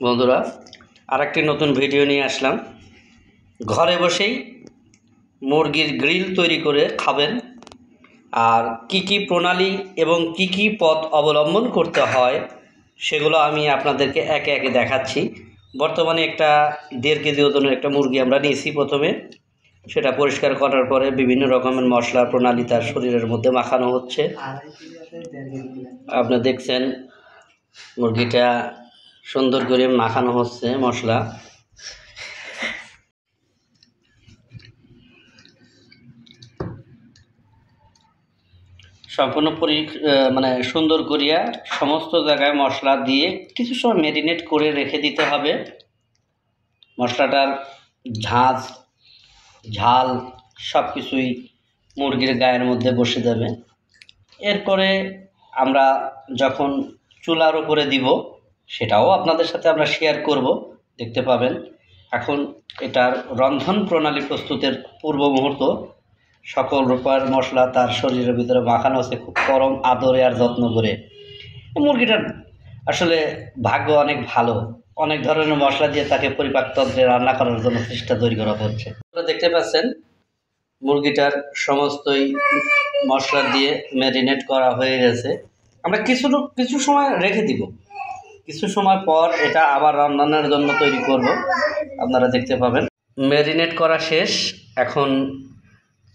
বন্ধুরা, আরেকটি নতুন ভিডিও নিয়ে আসলাম। ঘরে বসেই মুরগির গ্রিল তৈরি করে খাবেন, আর কি কি প্রণালী এবং কি কি পথ অবলম্বন করতে হয় সেগুলো আমি আপনাদেরকে একে একে দেখাচ্ছি। বর্তমানে একটা 1.5 কেজি ওজনের একটা মুরগি আমরা নিয়েছি। প্রথমে সেটা পরিষ্কার করার পরে বিভিন্ন রকমের মশলা প্রণালী তার শরীরের মধ্যে মাখানো হচ্ছে। আপনি দেখছেন মুরগিটা সুন্দর করে মাখানো হচ্ছে মশলা। সম্পূর্ণ সুন্দর করিয়া সমস্ত জায়গায় মশলা দিয়ে কিছু সময় ম্যারিনেট করে রেখে দিতে হবে। মশলাটার ঝাল সব কিছুই মুরগির গায়ের মধ্যে বসে যাবে। এরপরে আমরা যখন চুলার উপরে দিব সেটাও আপনাদের সাথে আমরা শেয়ার করব, দেখতে পাবেন। এখন এটার রন্ধন প্রণালী প্রস্তুতের পূর্ব মুহূর্ত সকল রূপার মশলা তার শরীরের ভিতরে মাখানো আছে খুব পরম আদরে আর যত্ন করে। মুরগিটার আসলে ভাগ্য অনেক ভালো, অনেক ধরনের মশলা দিয়ে তাকে পরিপাকতন্ত্রে রান্না করার জন্য চেষ্টা তৈরি করা হচ্ছে। দেখতে পাচ্ছেন মুরগিটার সমস্তই মশলা দিয়ে ম্যারিনেট করা হয়ে গেছে। আমরা কিছু সময় রেখে দিব, কিছু সময় পর এটা আবার রান্নার জন্য তৈরি করব, আপনারা দেখতে পাবেন। ম্যারিনেট করা শেষ, এখন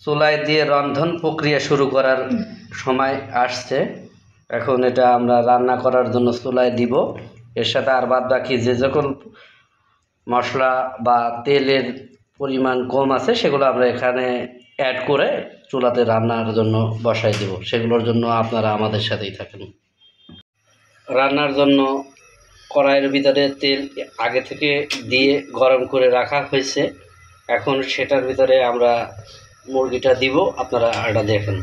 চুলায় দিয়ে রন্ধন প্রক্রিয়া শুরু করার সময় আসছে। এখন এটা আমরা রান্না করার জন্য চুলায় দিব। এর সাথে আর বাদ বাকি যে যখন মশলা বা তেলের পরিমাণ কম আছে সেগুলো আমরা এখানে অ্যাড করে চুলাতে রান্নার জন্য বসাই দেব। সেগুলোর জন্য আপনারা আমাদের সাথেই থাকেন। রান্নার জন্য কড়াইয়ের ভিতরে তেল আগে থেকে দিয়ে গরম করে রাখা হয়েছে। এখন সেটার ভিতরে আমরা মুরগিটা দিব, আপনারা এটা দেখেন।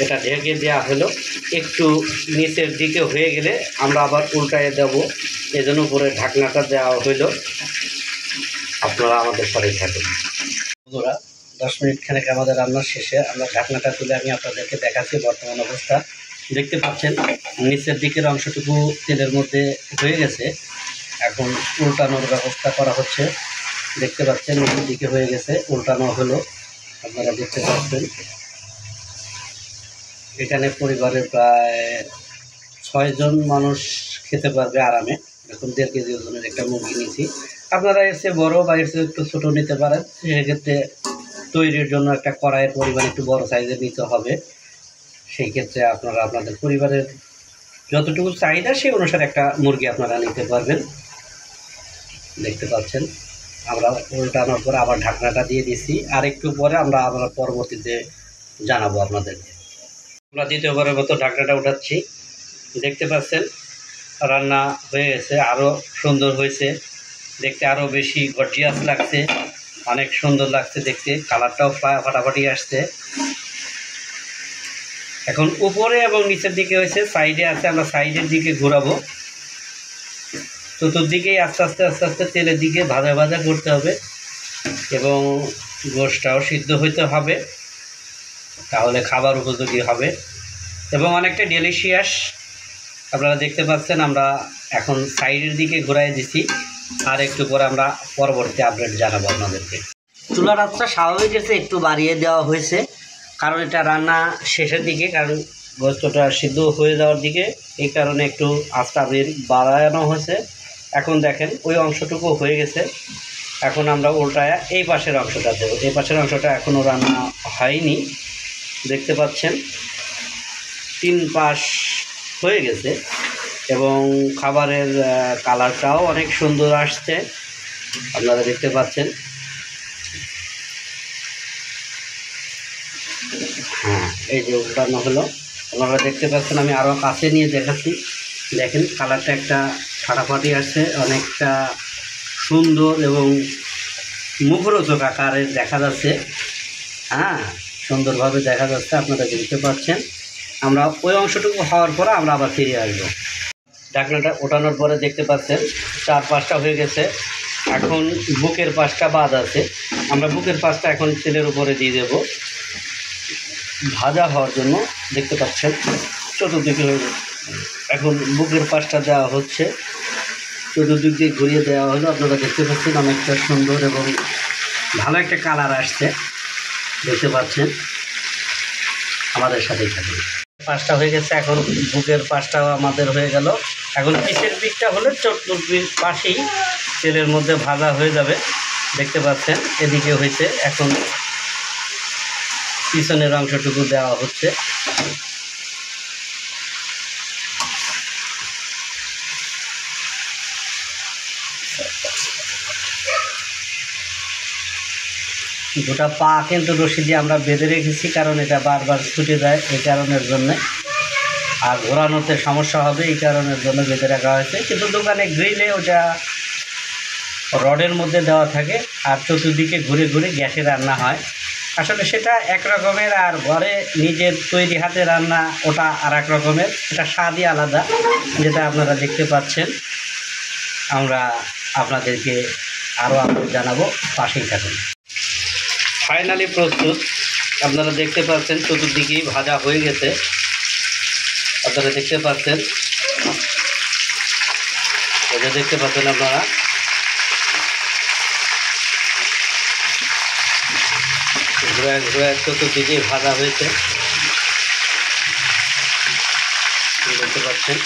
এটা ঢেকে দেওয়া হলো, একটু নিচের দিকে হয়ে গেলে আমরা আবার উল্টায় দেব, এজন্য উপরে ঢাকনাটা দেওয়া হইল। আপনারা আমাদের সাথেই থাকুন। বন্ধুরা, 10 মিনিট খানেক আমাদের রান্নার শেষে আমরা ঢাকনাটা তুলে আমি আপনাদেরকে দেখাচ্ছি বর্তমান অবস্থা। দেখতে পাচ্ছেন নিচের দিকের অংশটুকু তেলের মধ্যে হয়ে গেছে। এখন উল্টানোর ব্যবস্থা করা হচ্ছে। দেখতে পাচ্ছেন নিচের দিকে হয়ে গেছে, উল্টানো হলো, আপনারা দেখতে পাচ্ছেন। এখানে পরিবারের প্রায় 6 জন মানুষ খেতে পারবে আরামে। এখন 1.5 কেজি ওজনের একটা মুরগি নিয়েছি। আপনারা এর চেয়ে বড়ো বা এর চেয়ে একটু ছোটো নিতে পারেন। সেক্ষেত্রে তৈরির জন্য একটা কড়াইয়ের পরিমাণ একটু বড় সাইজের নিতে হবে। সেই ক্ষেত্রে আপনারা আপনাদের পরিবারের যতটুকু চাহিদা সেই অনুসারে একটা মুরগি আপনারা নিতে পারবেন। দেখতে পাচ্ছেন আমরা উল্টানোর পরে আবার ঢাকনাটা দিয়ে দিছি। আর একটু পরে আমরা আবার পরবর্তীতে জানাবো আপনাদেরকে। আমরা দ্বিতীয়বারের মতো ঢাকনাটা উঠাচ্ছি। দেখতে পাচ্ছেন রান্না হয়ে গেছে, আরও সুন্দর হয়েছে দেখতে, আরও বেশি গর্জিয়াস লাগছে, অনেক সুন্দর লাগছে দেখতে। কালারটাও ফাটাফাটি আসছে। এখন উপরে এবং নিচের দিকে হয়েছে, সাইডে আছে, আমরা সাইডের দিকে ঘোরাবো। চতুর্দিকেই আস্তে আস্তে আস্তে আস্তে তেলের দিকে ভাজা ভাজা করতে হবে এবং গোশটাও সিদ্ধ হইতে হবে, তাহলে খাবার উপযোগী হবে এবং অনেকটা ডেলিশিয়াস। আপনারা দেখতে পাচ্ছেন আমরা এখন সাইডের দিকে ঘোরাই দিছি। আর একটু পরে আমরা পরবর্তী আপডেট জানাবো আপনাদেরকে। চুলার আঁচটা স্বাভাবিক আছে, একটু বাড়িয়ে দেওয়া হয়েছে কারণ এটা রান্না শেষের দিকে, কারণ গোস্তটা সিদ্ধ হয়ে যাওয়ার দিকে, এই কারণে একটু আঁচটা বাড়ানো হয়েছে। এখন দেখেন ওই অংশটুকু হয়ে গেছে। এখন আমরা উল্টায় এই পাশের অংশটা দেবো। এই পাশের অংশটা এখনও রান্না হয়নি, দেখতে পাচ্ছেন 3 পাশ হয়ে গেছে এবং খাবারের কালারটাও অনেক সুন্দর আসছে, আপনারা দেখতে পাচ্ছেন। হ্যাঁ, এই যে উল্টানো হলো, আপনারা দেখতে পাচ্ছেন। আমি আরও কাছে নিয়ে দেখাচ্ছি। দেখেন কালারটা একটা ফাটাফাটি আসছে, অনেকটা সুন্দর এবং মুখরোচক আকারে দেখা যাচ্ছে। হ্যাঁ, সুন্দরভাবে দেখা যাচ্ছে, আপনারা দেখতে পাচ্ছেন। আমরা ওই অংশটুকু হওয়ার পরে আমরা আবার ফিরে আসবো। ঢাকনাটা ওঠানোর পরে দেখতে পাচ্ছেন 4-5টা হয়ে গেছে। এখন বুকের পাশটা বাদ আছে, আমরা বুকের পাশটা এখন তেলের উপরে দিয়ে দেব ভাজা হওয়ার জন্য। দেখতে পাচ্ছেন চতুর্দিকে হয়ে এখন বুকের পাশটা দেওয়া হচ্ছে, চতুর্দিক দিয়ে ঘুরিয়ে দেওয়া হলো। আপনারা দেখতে পাচ্ছেন অনেকটা সুন্দর এবং ভালো একটা কালার আসছে, দেখতে পাচ্ছেন। আমাদের সাথেই থাকুন। পাশটা হয়ে গেছে, এখন বুকের পাশটাও আমাদের হয়ে গেল। এখন পিছের দিকটা হলে চতুর্দিক পাশেই তেলের মধ্যে ভাজা হয়ে যাবে। দেখতে পাচ্ছেন এদিকে হয়েছে, এখন পিছনের অংশটুকু দেওয়া হচ্ছে। দুটা পা কিন্তু রশি দিয়ে আমরা বেঁধে রেখেছি, কারণ এটা বারবার ছুটে যায় এই কারণের জন্যে, আর ঘোরানোতে সমস্যা হবে এই কারণের জন্য বেঁধে রাখা হয়েছে। কিন্তু দোকানে গ্রিলে ওটা রডের মধ্যে দেওয়া থাকে, আর চতুর্দিকে ঘুরে ঘুরে গ্যাসে রান্না হয়। আসলে সেটা এক রকমের, আর ঘরে নিজের তৈরি হাতে রান্না ওটা আর এক রকমের, এটা স্বাদই আলাদা, যেটা আপনারা দেখতে পাচ্ছেন। আমরা আপনাদেরকে আরও জানাবো, পাশেই থাকুন। ফাইনালি প্রস্তুত, আপনারা দেখতে পাচ্ছেন চতুর্দিকেই ভাজা হয়ে গেছে। আপনারা দেখতে পাচ্ছেন, এটা দেখতে পাচ্ছেন আপনারা। ঘুরে ঘুরে চতুর্দিকেই ভাজা হয়েছে, দেখতে পাচ্ছেন।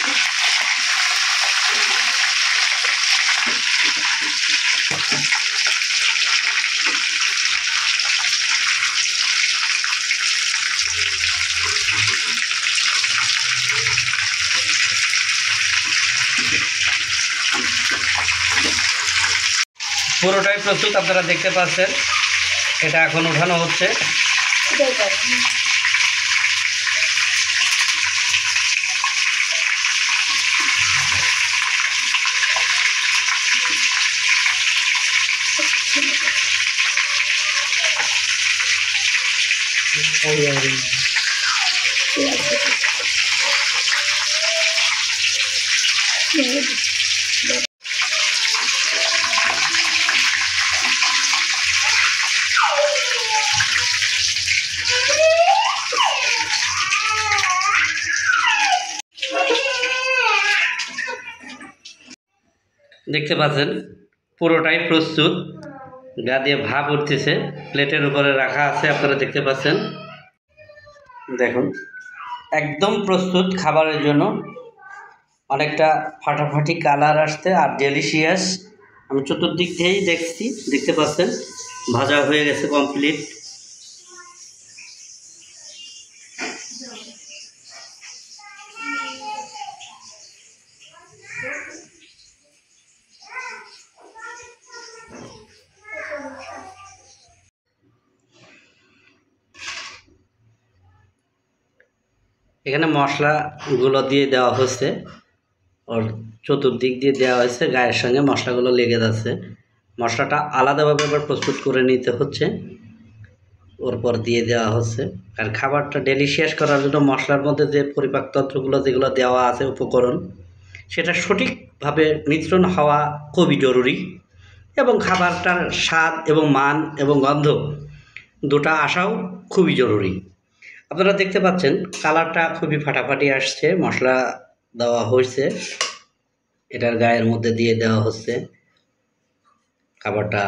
পুরোটাই প্রস্তুত, আপনারা দেখতে পাচ্ছেন। এটা এখন উঠানো হচ্ছে। দেখতে পাচ্ছেন পুরোটাই প্রস্তুত, গা দিয়ে ভাপ উঠতেছে, প্লেটের উপরে রাখা আছে, আপনারা দেখতে পাচ্ছেন। দেখুন একদম প্রস্তুত খাবারের জন্য, অনেকটা ফাটাফাটি কালার আসতে আর ডেলিশিয়াস। আমি চতুর্দিক থেকেই দেখছি, দেখতে পাচ্ছেন ভাজা হয়ে গেছে কমপ্লিট। এখানে মশলাগুলো দিয়ে দেওয়া হয়েছে, ওর চতুর্দিক দিয়ে দেওয়া হয়েছে, গায়ের সঙ্গে মশলাগুলো লেগে যাচ্ছে। মশলাটা আলাদাভাবে আবার প্রস্তুত করে নিতে হচ্ছে, ওর পর দিয়ে দেওয়া হচ্ছে। আর খাবারটা ডেলিশিয়াস করার জন্য মশলার মধ্যে যে পরিপাক তন্ত্রগুলো যেগুলো দেওয়া আছে উপকরণ, সেটা সঠিকভাবে মিশ্রণ হওয়া খুবই জরুরি, এবং খাবারটার স্বাদ এবং মান এবং গন্ধ দুটা আসাও খুবই জরুরি। আপনারা দেখতে পাচ্ছেন কালারটা খুবই ফাটাফাটি আসছে, মশলা দেওয়া হয়েছে, এটার গায়ের মধ্যে দিয়ে দেওয়া হচ্ছে খাবারটা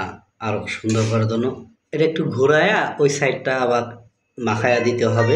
আরও সুন্দর করার জন্য। এটা একটু ঘুরায়া ওই সাইডটা আবার মাখায়া দিতে হবে।